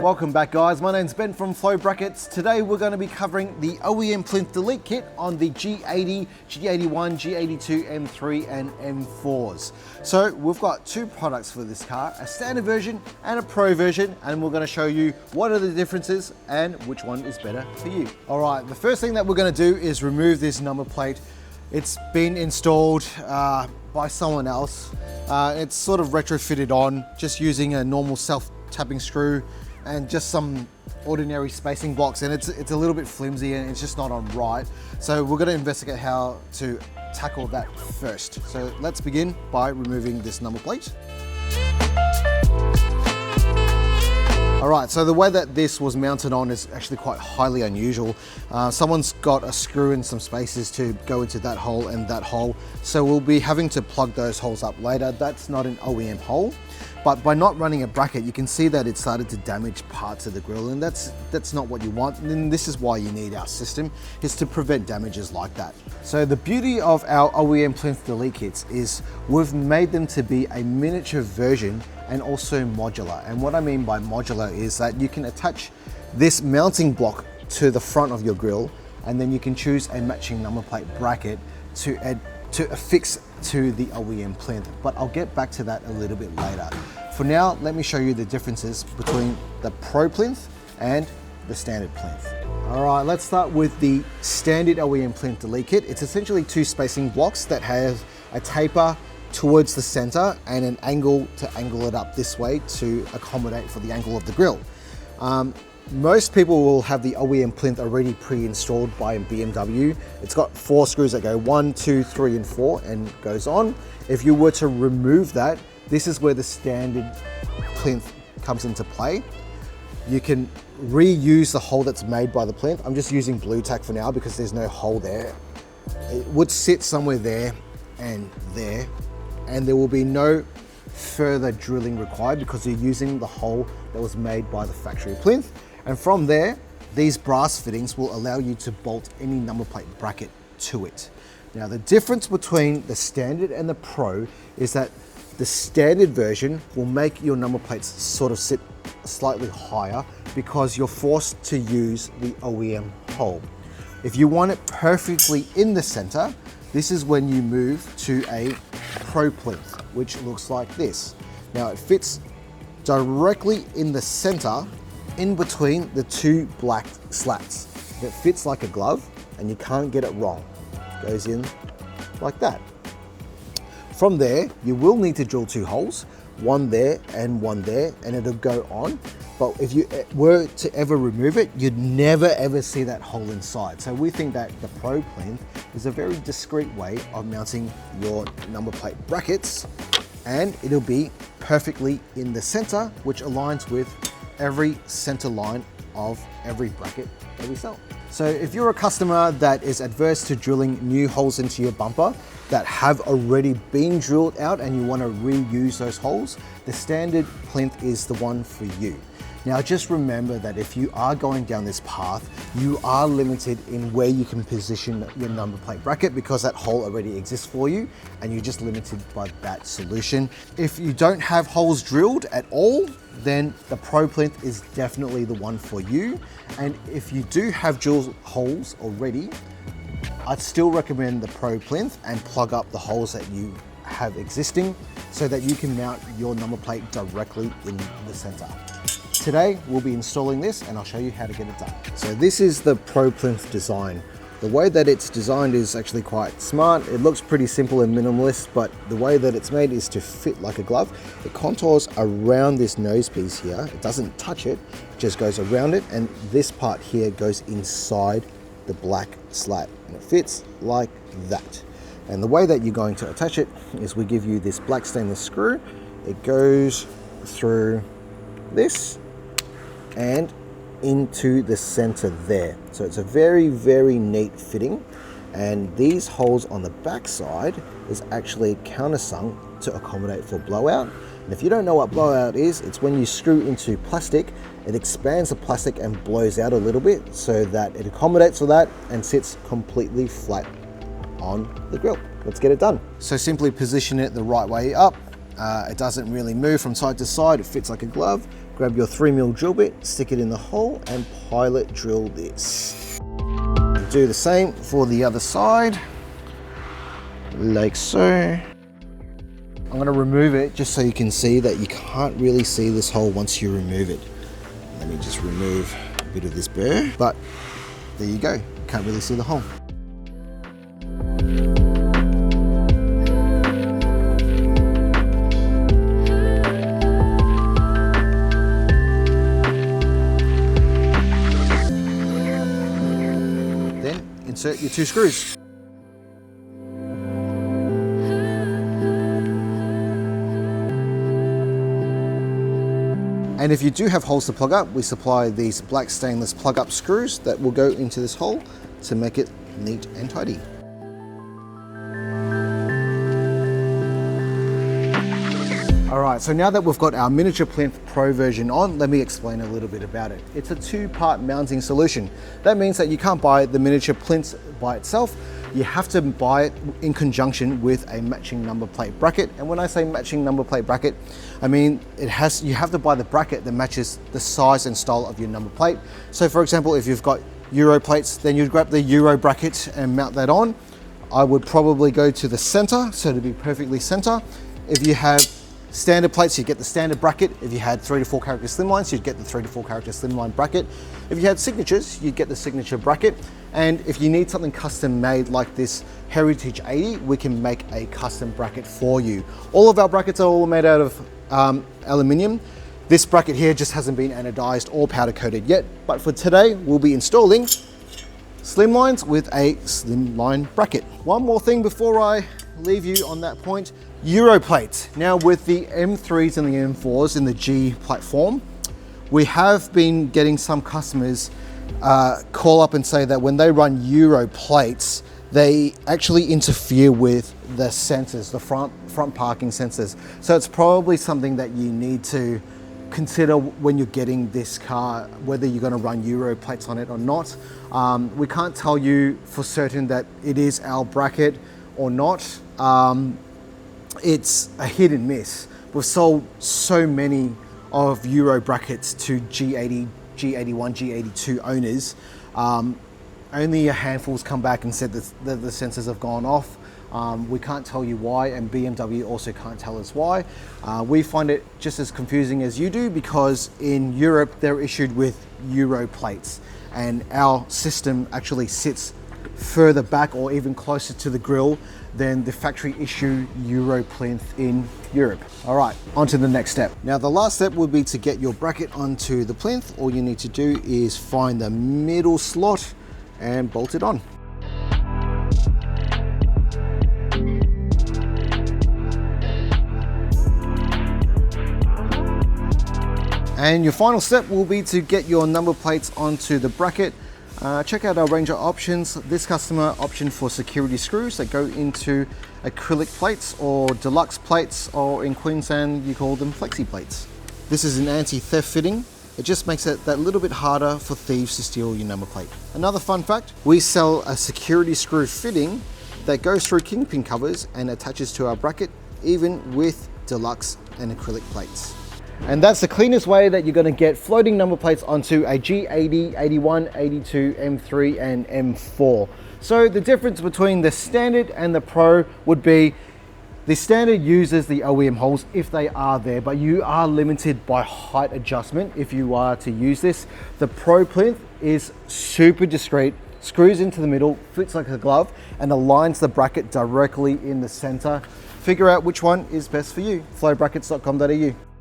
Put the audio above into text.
Welcome back, guys. My name's Ben from Flow Brackets. Today we're going to be covering the OEM plinth delete kit on the G80, G81, G82, M3 and M4s. So we've got two products for this car, a standard version and a pro version, and we're going to show you what are the differences and which one is better for you. All right, the first thing that we're going to do is remove this number plate. It's been installed by someone else. It's sort of retrofitted on, just using a normal self-tapping screw and just some ordinary spacing blocks, and it's a little bit flimsy and it's just not on right. So we're going to investigate how to tackle that first. So let's begin by removing this number plate. All right, so the way that this was mounted on is actually quite highly unusual. Someone's got a screw in some spaces to go into that hole and that hole. So we'll be having to plug those holes up later. That's not an OEM hole. But by not running a bracket, you can see that it started to damage parts of the grille, and that's not what you want. And this is why you need our system, is to prevent damages like that. So the beauty of our OEM plinth delete kits is we've made them to be a miniature version and also modular. And what I mean by modular is that you can attach this mounting block to the front of your grille, and then you can choose a matching number plate bracket to affix to the OEM plinth, but I'll get back to that a little bit later. For now, let me show you the differences between the Pro plinth and the standard plinth. All right, let's start with the standard OEM plinth delete kit. It's essentially two spacing blocks that have a taper towards the center and an angle to angle it up this way to accommodate for the angle of the grille. Most people will have the OEM plinth already pre-installed by BMW. It's got 4 screws that go 1, 2, 3, and 4 and goes on. If you were to remove that, this is where the standard plinth comes into play. You can reuse the hole that's made by the plinth. I'm just using blue tack for now because there's no hole there. It would sit somewhere there, and there will be no further drilling required because you're using the hole that was made by the factory plinth. And from there, these brass fittings will allow you to bolt any number plate bracket to it. Now, the difference between the standard and the pro is that the standard version will make your number plates sort of sit slightly higher because you're forced to use the OEM hole. If you want it perfectly in the center, this is when you move to a pro plinth, which looks like this. Now, it fits directly in the center, in between the two black slats. It fits like a glove and you can't get it wrong. It goes in like that. From there, you will need to drill 2 holes, one there and one there, and it'll go on. But if you were to ever remove it, you'd never ever see that hole inside. So we think that the Pro plinth is a very discreet way of mounting your number plate brackets, and it'll be perfectly in the center, which aligns with every center line of every bracket that we sell. So if you're a customer that is adverse to drilling new holes into your bumper that have already been drilled out and you want to reuse those holes, the standard plinth is the one for you. Now, just remember that if you are going down this path, you are limited in where you can position your number plate bracket because that hole already exists for you and you're just limited by that solution. If you don't have holes drilled at all, then the Pro plinth is definitely the one for you. And if you do have drill holes already, I'd still recommend the Pro plinth and plug up the holes that you have existing so that you can mount your number plate directly in the center. Today, we'll be installing this and I'll show you how to get it done. So this is the Pro plinth design. The way that it's designed is actually quite smart. It looks pretty simple and minimalist, but the way that it's made is to fit like a glove. It contours around this nose piece here. It doesn't touch it, it just goes around it, and this part here goes inside the black slat, and it fits like that. And the way that you're going to attach it is we give you this black stainless screw. It goes through this and into the center there. So it's a very, very neat fitting. And these holes on the back side is actually countersunk to accommodate for blowout. And if you don't know what blowout is, it's when you screw into plastic, it expands the plastic and blows out a little bit so that it accommodates for that and sits completely flat on the grill. Let's get it done. So simply position it the right way up. It doesn't really move from side to side. It fits like a glove. grab your 3mm drill bit, stick it in the hole and pilot drill this. Do the same for the other side, like so. I'm going to remove it just so you can see that you can't really see this hole once you remove it. Let me just remove a bit of this burr, but there you go, can't really see the hole. Then insert your 2 screws. And if you do have holes to plug up, we supply these black stainless plug-up screws that will go into this hole to make it neat and tidy. Alright, so now that we've got our Miniature Plinth Pro version on, let me explain a little bit about it. It's a 2-part mounting solution. That means that you can't buy the Miniature Plinth by itself. You have to buy it in conjunction with a matching number plate bracket. And when I say matching number plate bracket, I mean you have to buy the bracket that matches the size and style of your number plate. So for example, if you've got Euro plates, then you'd grab the Euro bracket and mount that on. I would probably go to the center, so to be perfectly center. If you have standard plates, you'd get the standard bracket. If you had 3 to 4 character slimlines, you'd get the 3 to 4 character slimline bracket. If you had signatures, you'd get the signature bracket. And if you need something custom made like this Heritage 80, we can make a custom bracket for you. All of our brackets are all made out of aluminium. This bracket here just hasn't been anodized or powder coated yet, but for today, we'll be installing slimlines with a slimline bracket. One more thing before I leave you on that point, Euro plates. Now with the M3s and the M4s in the G platform, we have been getting some customers call up and say that when they run Euro plates, they actually interfere with the sensors, the front parking sensors. So it's probably something that you need to consider when you're getting this car, whether you're going to run Euro plates on it or not. We can't tell you for certain that it is our bracket or not. It's a hit and miss. We've sold so many of Euro brackets to G80, G81, G82 owners. Only a handful's come back and said that the sensors have gone off. We can't tell you why, and BMW also can't tell us why. We find it just as confusing as you do, because in Europe they're issued with Euro plates and our system actually sits further back or even closer to the grille than the factory issue Euro plinth in Europe. All right, on to the next step. Now the last step would be to get your bracket onto the plinth. All you need to do is find the middle slot and bolt it on. And your final step will be to get your number plates onto the bracket. Check out our range of options. This customer option for security screws that go into acrylic plates or deluxe plates, or in Queensland you call them flexi plates. This is an anti-theft fitting. It just makes it that little bit harder for thieves to steal your number plate. Another fun fact, we sell a security screw fitting that goes through kingpin covers and attaches to our bracket, even with deluxe and acrylic plates. And that's the cleanest way that you're going to get floating number plates onto a G80, 81, 82, M3 and M4. So the difference between the standard and the Pro would be the standard uses the OEM holes if they are there, but you are limited by height adjustment if you are to use this. The Pro plinth is super discreet, screws into the middle, fits like a glove, and aligns the bracket directly in the center. Figure out which one is best for you. flowbrackets.com.au.